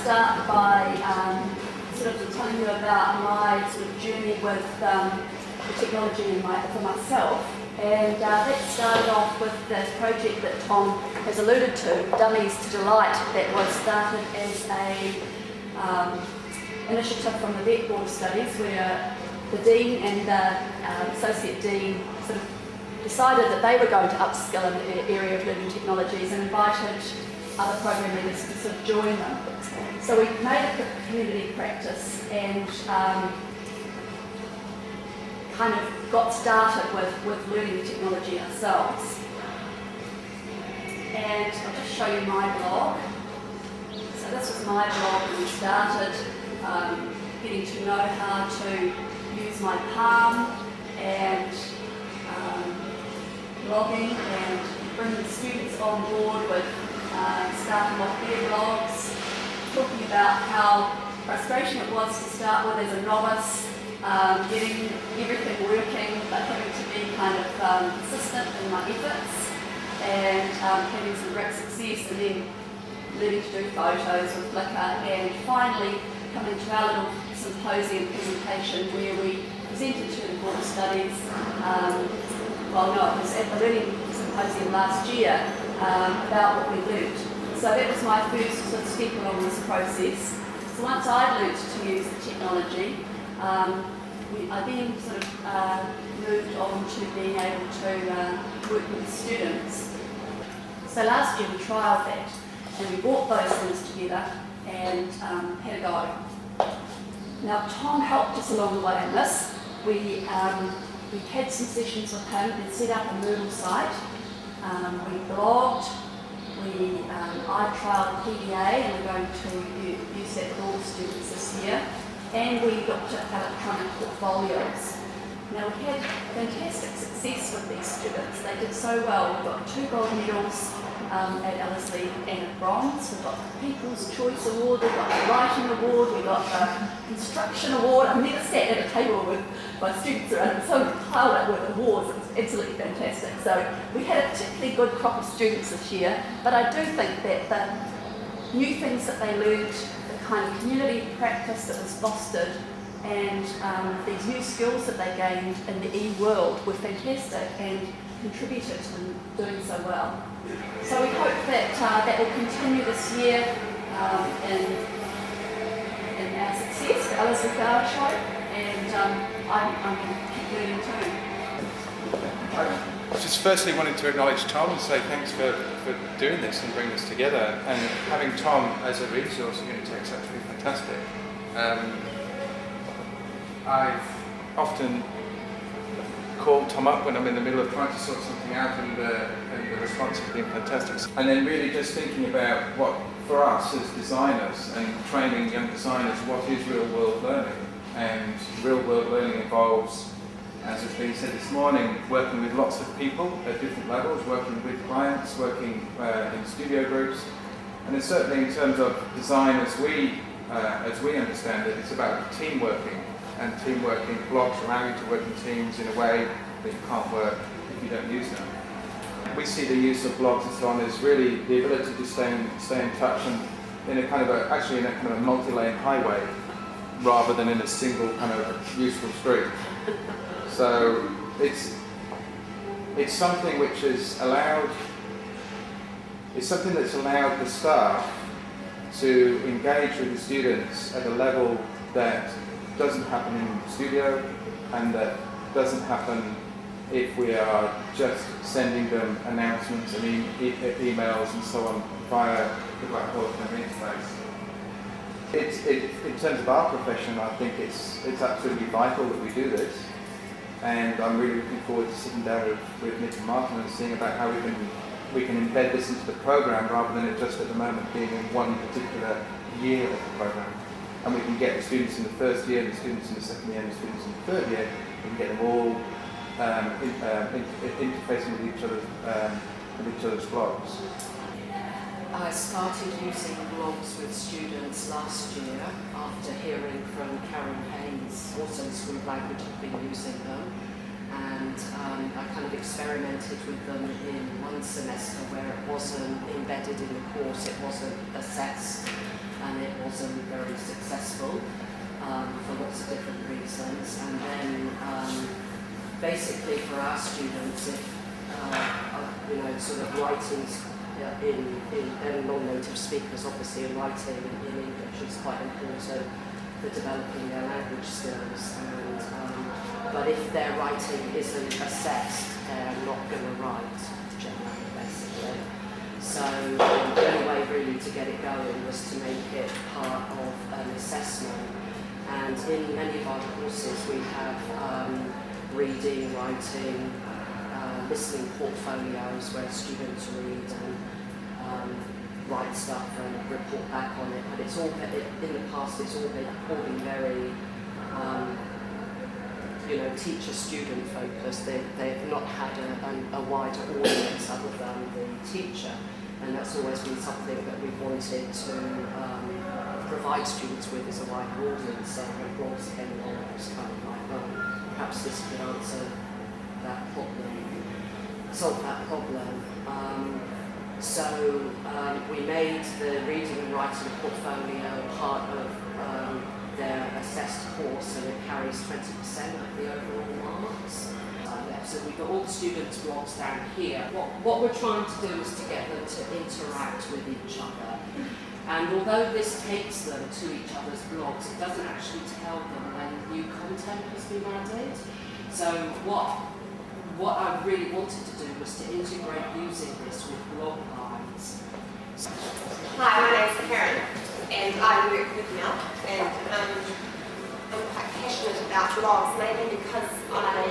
start by sort of telling you about my sort of journey with the technology for myself. And that started off with this project that Tom has alluded to, Dummies to Delight, that was started as a initiative from the Vet Board of Studies, where the Dean and the Associate Dean sort of decided that they were going to upskill in the area of learning technologies and invited other program leaders to sort of join them. So we made it a community practice and kind of got started with learning the technology ourselves. And I'll just show you my blog. So this was my blog when we started, getting to know how to use my palm and blogging and bringing students on board with starting off their blogs, talking about how frustration it was to start with as a novice, getting everything working but having to be kind of consistent in my efforts and having some great success, and then learning to do photos with Flickr, and finally coming to our little symposium presentation where we presented to the Board of Studies, it was at the Learning Symposium last year, about what we learnt. So that was my first sort of step along this process. So once I learnt to use the technology, I then sort of moved on to being able to work with students. So last year we trialled that, and we brought those things together and had a go. Now Tom helped us along the way in this. We had some sessions with him and set up a Moodle site. We blogged, I trialled PDA, and we're going to use that with all the students this year. And we looked at electronic portfolios. Now we had fantastic success with these students. They did so well. We got 2 gold medals at Ellerslie and a bronze. We got the People's Choice Award, we got the Writing Award, we got the Construction Award. I've never sat at a table with my students around and so piled up with awards. It was absolutely fantastic. So we had a particularly good crop of students this year, but I do think that the new things that they learned, the kind of community practice that was fostered, and these new skills that they gained in the e-world were fantastic and contributed to them doing so well. So we hope that that will continue this year in our success for Ellerslie Flower Show, and I'm going to keep learning too. I just firstly wanted to acknowledge Tom and say thanks for doing this and bringing this together, and having Tom as a resource at Unitech is actually fantastic. I've often called Tom up when I'm in the middle of trying to sort something out, and the response has been fantastic. And then really just thinking about what, for us as designers and training young designers, what is real world learning? And real world learning involves, as has been said this morning, working with lots of people at different levels, working with clients, working in studio groups. And then certainly in terms of design, as we understand it, it's about team working. And team working blocks allow you to work in teams in a way that you can't work if you don't use them. We see the use of blogs and so on as really the ability to stay in touch, and in a kind of multi-lane highway rather than in a single kind of useful street. So it's something which has allowed, it's something that's allowed the staff to engage with the students at a level that doesn't happen in the studio, and that doesn't happen if we are just sending them announcements and emails and so on via the Blackboard interface. In terms of our profession, I think it's absolutely vital that we do this, and I'm really looking forward to sitting down with Nick and Martin and seeing about how we can embed this into the program rather than it just at the moment being in one particular year of the program. And we can get the students in the first year, the students in the second year, and the students in the third year. We can get them all interfacing with each other's blogs. I started using blogs with students last year after hearing from Karen Haynes, also in School of Language, had been using them. And I kind of experimented with them in one semester where it wasn't embedded in the course, it wasn't assessed, and it was successful for lots of different reasons. And then basically for our students, if sort of writings in non-native speakers, obviously writing in English is quite important for developing their language skills. But if their writing isn't assessed, they're not going to write generally, basically. So the only way really to get it going was to make it part of an assessment. And in many of our courses we have reading, writing, listening portfolios where students read and write stuff and report back on it. But it's all in the past it's all been very teacher-student focused. They've not had a wider audience other than the teacher, and that's always been something that we've wanted to provide students with, is a wider audience. So when blogs came along, it was kind of like, well, perhaps this could answer that problem, solve that problem. So we made the reading and writing portfolio part of their assessed course, and it carries 20% of the overall marks. So we've got all the students' blogs down here. What we're trying to do is to get them to interact with each other. And although this takes them to each other's blogs, it doesn't actually tell them when new content has been added. So what I really wanted to do was to integrate using this with blog lines. Hi, my name's Karen, and I work with Mel, and I'm quite passionate about blogs, mainly because I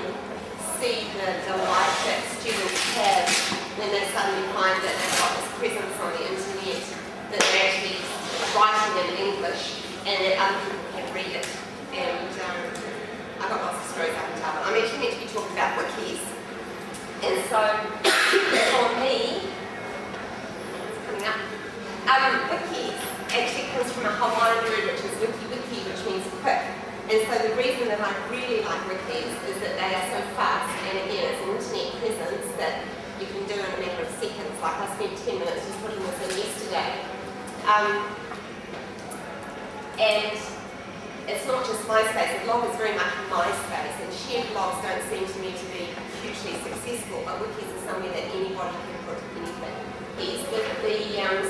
see the delight that students have when they suddenly find that they've got this presence on the internet, that they're actually writing in English, and that other people can read it. And I've got lots of stories I can tell, but I'm actually meant to be talking about wikis. And so, for me, it's coming up, wikis actually comes from a Hawaiian word which is wiki, which means quick. And so the reason that I really like wikis is that they are so fast, and again, it's an internet presence that you can do in a matter of seconds. Like I spent 10 minutes just putting this in yesterday. And it's not just my space, the blog is very much my space, and shared blogs don't seem to me to be hugely successful, but wikis is somewhere that anybody can put anything. Yes, the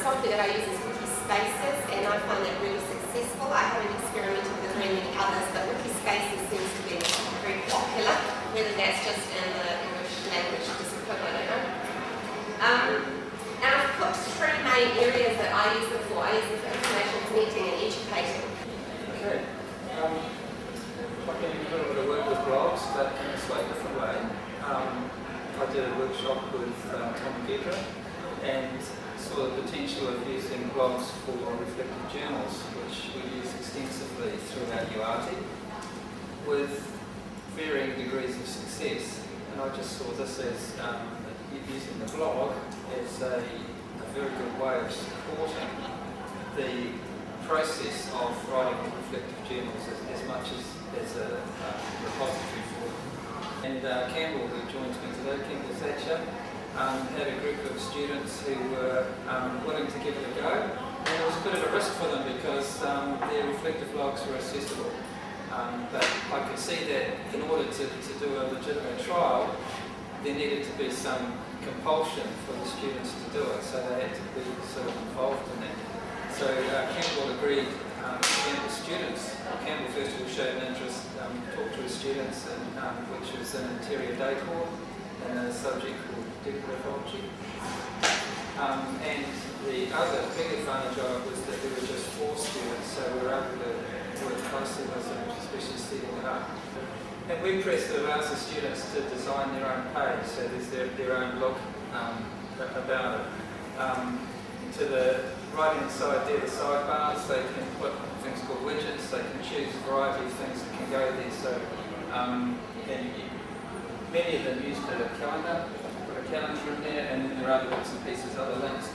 software that I use is Wikispaces, and I find that really successful. I haven't experimented with very many others, but Wikispaces seems to be very popular, whether that's just in the English language discipline, I don't know. And I've put three main areas that I use it for. I use it for information, connecting, and educating. Okay. I've been doing a little bit of work with blogs, but in a slightly different way. I did a workshop with Tom and Deidre, and saw the potential of using blogs for reflective journals, which we use extensively throughout UARTI, with varying degrees of success. And I just saw this as using the blog as a very good way of supporting the process of writing reflective journals as much as a repository for them. And Campbell, who joins me today, Campbell Thatcher, had a group of students who were willing to give it a go. And it was a bit of a risk for them because their reflective logs were accessible. But I could see that in order to do a legitimate trial, there needed to be some compulsion for the students to do it, so they had to be sort of involved in that. So Campbell agreed to the students. Campbell first of all showed an interest, talked to his students, which was an interior decor and a subject called decoratology. And the other big advantage of it was that there were just 4 students, so we were able to work closely with them, especially setting it up. And WordPress allows the students to design their own page, so there's their own look about it. To the right-hand side there, the sidebars, they can put things called widgets, they can choose a variety of things that can go there. So many of them used a calendar, put a calendar in there, and then there are other bits and pieces, other links.